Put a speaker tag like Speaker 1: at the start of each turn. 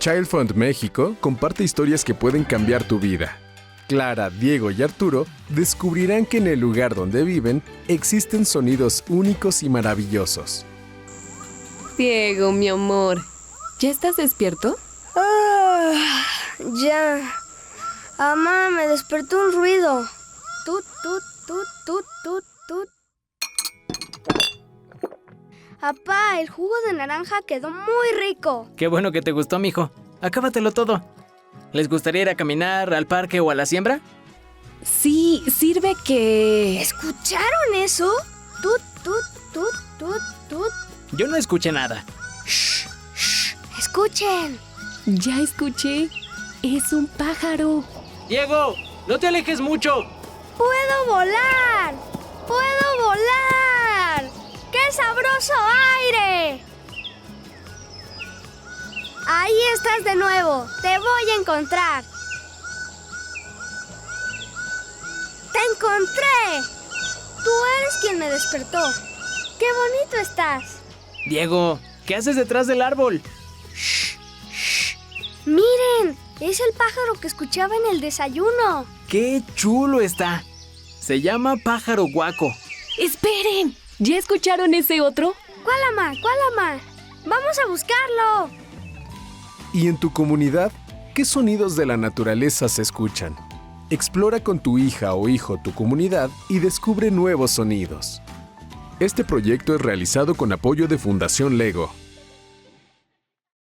Speaker 1: Child Fund México comparte historias que pueden cambiar tu vida. Clara, Diego y Arturo descubrirán que en el lugar donde viven existen sonidos únicos y maravillosos.
Speaker 2: Diego, mi amor, ¿ya estás despierto?
Speaker 3: Ya. Mamá, me despertó un ruido. Tut, tut, tut, tut, tut, tut. Papá, el jugo de naranja quedó muy rico.
Speaker 4: Qué bueno que te gustó, mijo. Acábatelo todo. ¿Les gustaría ir a caminar, al parque o a la siembra?
Speaker 2: Sí, sirve que...
Speaker 3: ¿Escucharon eso? Tut, tut, tut, tut, tut.
Speaker 4: Yo no escuché nada.
Speaker 3: Escuchen.
Speaker 2: Ya escuché. Es un pájaro.
Speaker 4: ¡Diego! ¡No te alejes mucho!
Speaker 3: ¡Puedo volar! ¡Puedo volar! ¡Qué sabroso aire! Ahí estás de nuevo. Te voy a encontrar. ¡Te encontré! Tú eres quien me despertó. ¡Qué bonito estás!
Speaker 4: Diego, ¿qué haces detrás del árbol?
Speaker 3: ¡Miren! Es el pájaro que escuchaba en el desayuno.
Speaker 4: ¡Qué chulo está! Se llama pájaro guaco.
Speaker 2: ¡Esperen! ¿Ya escucharon ese otro?
Speaker 3: ¿Cuál ama? ¿Cuál ama? ¡Vamos a buscarlo!
Speaker 1: ¿Y en tu comunidad, qué sonidos de la naturaleza se escuchan? Explora con tu hija o hijo tu comunidad y descubre nuevos sonidos. Este proyecto es realizado con apoyo de Fundación Lego.